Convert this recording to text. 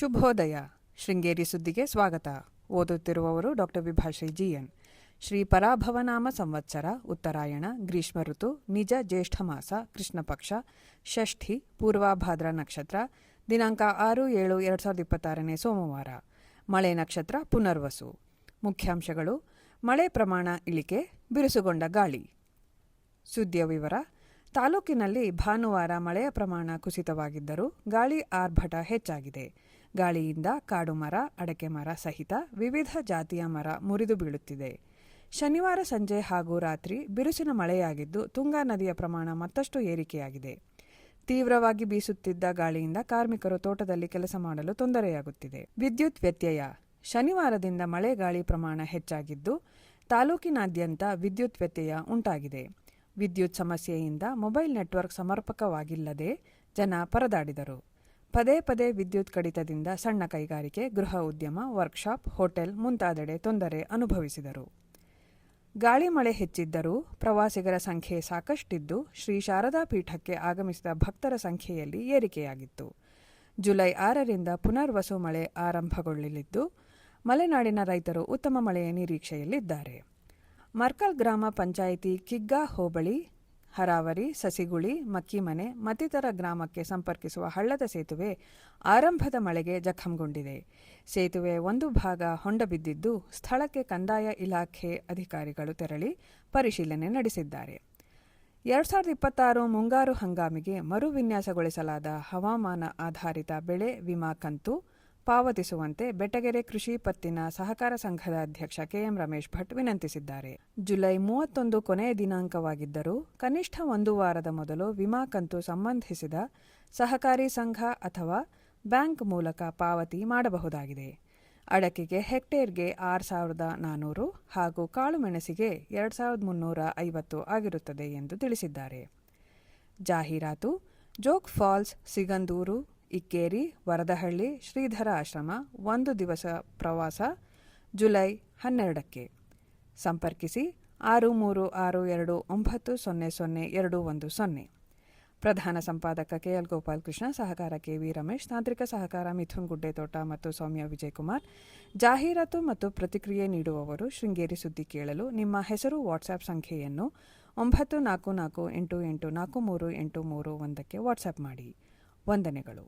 ಶುಭೋದಯ. ಶೃಂಗೇರಿ ಸುದ್ದಿಗೆ ಸ್ವಾಗತ. ಓದುತ್ತಿರುವವರು ಡಾಕ್ಟರ್ ವಿಭಾಶ್ರೀ ಜಿಎನ್. ಶ್ರೀ ಪರಾಭವನಾಮ ಸಂವತ್ಸರ ಉತ್ತರಾಯಣ ಗ್ರೀಷ್ಮ ಋತು ನಿಜ ಜ್ಯೇಷ್ಠ ಮಾಸ ಕೃಷ್ಣ ಪಕ್ಷ ಷಷ್ಠಿ ಪೂರ್ವಾಭಾದ್ರ ನಕ್ಷತ್ರ ದಿನಾಂಕ 6-7-2026 ಸೋಮವಾರ. ಮಳೆ ನಕ್ಷತ್ರ ಪುನರ್ವಸು. ಮುಖ್ಯಾಂಶಗಳು: ಮಳೆ ಪ್ರಮಾಣ ಇಳಿಕೆ, ಬಿರುಸುಗೊಂಡ ಗಾಳಿ. ಸುದ್ದಿಯ ವಿವರ. ತಾಲೂಕಿನಲ್ಲಿ ಭಾನುವಾರ ಮಳೆಯ ಪ್ರಮಾಣ ಕುಸಿತವಾಗಿದ್ದರೂ ಗಾಳಿ ಆರ್ಭಟ ಹೆಚ್ಚಾಗಿದೆ. ಗಾಳಿಯಿಂದ ಕಾಡು ಮರ, ಅಡಕೆ ಮರ ಸಹಿತ ವಿವಿಧ ಜಾತಿಯ ಮರ ಮುರಿದು ಬೀಳುತ್ತಿದೆ. ಶನಿವಾರ ಸಂಜೆ ಹಾಗೂ ರಾತ್ರಿ ಬಿರುಸಿನ ಮಳೆಯಾಗಿದ್ದು ತುಂಗಾ ನದಿಯ ಪ್ರಮಾಣ ಮತ್ತಷ್ಟು ಏರಿಕೆಯಾಗಿದೆ. ತೀವ್ರವಾಗಿ ಬೀಸುತ್ತಿದ್ದ ಗಾಳಿಯಿಂದ ಕಾರ್ಮಿಕರು ತೋಟದಲ್ಲಿ ಕೆಲಸ ಮಾಡಲು ತೊಂದರೆಯಾಗುತ್ತಿದೆ. ವಿದ್ಯುತ್ ವ್ಯತ್ಯಯ. ಶನಿವಾರದಿಂದ ಮಳೆ ಗಾಳಿ ಪ್ರಮಾಣ ಹೆಚ್ಚಾಗಿದ್ದು ತಾಲೂಕಿನಾದ್ಯಂತ ವಿದ್ಯುತ್ ವ್ಯತ್ಯಯ ಉಂಟಾಗಿದೆ. ವಿದ್ಯುತ್ ಸಮಸ್ಯೆಯಿಂದ ಮೊಬೈಲ್ ನೆಟ್ವರ್ಕ್ ಸಮರ್ಪಕವಾಗಿಲ್ಲದೆ ಜನ ಪರದಾಡಿದರು. ಪದೇ ಪದೇ ವಿದ್ಯುತ್ ಕಡಿತದಿಂದ ಸಣ್ಣ ಕೈಗಾರಿಕೆ, ಗೃಹ ಉದ್ಯಮ, ವರ್ಕ್ಶಾಪ್, ಹೋಟೆಲ್ ಮುಂತಾದೆಡೆ ತೊಂದರೆ ಅನುಭವಿಸಿದರು. ಗಾಳಿ ಮಳೆ ಹೆಚ್ಚಿದ್ದರೂ ಪ್ರವಾಸಿಗರ ಸಂಖ್ಯೆ ಸಾಕಷ್ಟಿದ್ದು ಶ್ರೀ ಶಾರದಾ ಪೀಠಕ್ಕೆ ಆಗಮಿಸಿದ ಭಕ್ತರ ಸಂಖ್ಯೆಯಲ್ಲಿ ಏರಿಕೆಯಾಗಿತ್ತು. ಜುಲೈ 6ರಿಂದ ಪುನರ್ವಸು ಮಳೆ ಆರಂಭಗೊಳ್ಳಲಿದ್ದು ಮಲೆನಾಡಿನ ರೈತರು ಉತ್ತಮ ಮಳೆಯ ನಿರೀಕ್ಷೆಯಲ್ಲಿದ್ದಾರೆ. ಮರ್ಕಲ್ ಗ್ರಾಮ ಪಂಚಾಯಿತಿ ಕಿಗ್ಗಾ ಹೋಬಳಿ ಹರಾವರಿ, ಸಸಿಗುಳಿ, ಮಕ್ಕಿಮನೆ ಮತ್ತಿತರ ಗ್ರಾಮಕ್ಕೆ ಸಂಪರ್ಕಿಸುವ ಹಳ್ಳದ ಸೇತುವೆ ಆರಂಭದ ಮಳೆಗೆ ಜಖಂಗೊಂಡಿದೆ. ಸೇತುವೆ ಒಂದು ಭಾಗ ಹೊಂಡ ಬಿದ್ದಿದ್ದು ಸ್ಥಳಕ್ಕೆ ಕಂದಾಯ ಇಲಾಖೆ ಅಧಿಕಾರಿಗಳು ತೆರಳಿ ಪರಿಶೀಲನೆ ನಡೆಸಿದ್ದಾರೆ. 2026 ಮುಂಗಾರು ಹಂಗಾಮಿಗೆ ಮರು ವಿನ್ಯಾಸಗೊಳಿಸಲಾದ ಹವಾಮಾನ ಆಧಾರಿತ ಬೆಳೆ ವಿಮಾ ಕಂತು ಪಾವತಿಸುವಂತೆ ಬೆಟಗೆರೆ ಕೃಷಿ ಪತ್ತಿನ ಸಹಕಾರ ಸಂಘದ ಅಧ್ಯಕ್ಷ ಕೆಎಂ ರಮೇಶ್ ಭಟ್ ವಿನಂತಿಸಿದ್ದಾರೆ. ಜುಲೈ 31 ಕೊನೆಯ ದಿನಾಂಕವಾಗಿದ್ದರೂ ಕನಿಷ್ಠ ಒಂದು ವಾರದ ಮೊದಲು ವಿಮಾ ಕಂತು ಸಂಬಂಧಿಸಿದ ಸಹಕಾರಿ ಸಂಘ ಅಥವಾ ಬ್ಯಾಂಕ್ ಮೂಲಕ ಪಾವತಿ ಮಾಡಬಹುದಾಗಿದೆ. ಅಡಕೆಗೆ ಹೆಕ್ಟೇರ್ಗೆ 6,400 ಹಾಗೂ ಕಾಳುಮೆಣಸಿಗೆ 2,350 ಆಗಿರುತ್ತದೆ ಎಂದು ತಿಳಿಸಿದ್ದಾರೆ. ಜಾಹೀರಾತು: ಜೋಗ್ ಫಾಲ್ಸ್, ಸಿಗಂದೂರು, ಇಕ್ಕೇರಿ, ವರದಹಳ್ಳಿ, ಶ್ರೀಧರ ಆಶ್ರಮ 1 ದಿವಸ ಪ್ರವಾಸ ಜುಲೈ 12ಕ್ಕೆ. ಸಂಪರ್ಕಿಸಿ 6362900210. ಪ್ರಧಾನ ಸಂಪಾದಕ ಕೆಎಲ್ ಗೋಪಾಲಕೃಷ್ಣ, ಸಹಕಾರ ಕೆವಿ ರಮೇಶ್, ತಾಂತ್ರಿಕ ಸಹಕಾರ ಮಿಥುನ್ ಗುಡ್ಡೆತೋಟ ಮತ್ತು ಸೌಮ್ಯ ವಿಜಯಕುಮಾರ್. ಜಾಹೀರಾತು ಮತ್ತು ಪ್ರತಿಕ್ರಿಯೆ ನೀಡುವವರು ಶೃಂಗೇರಿ ಸುದ್ದಿ ಕೇಳಲು ನಿಮ್ಮ ಹೆಸರು, ವಾಟ್ಸ್ಆಪ್ ಸಂಖ್ಯೆಯನ್ನು 9448843831 ವಾಟ್ಸ್ಆಪ್ ಮಾಡಿ. ವಂದನೆಗಳು.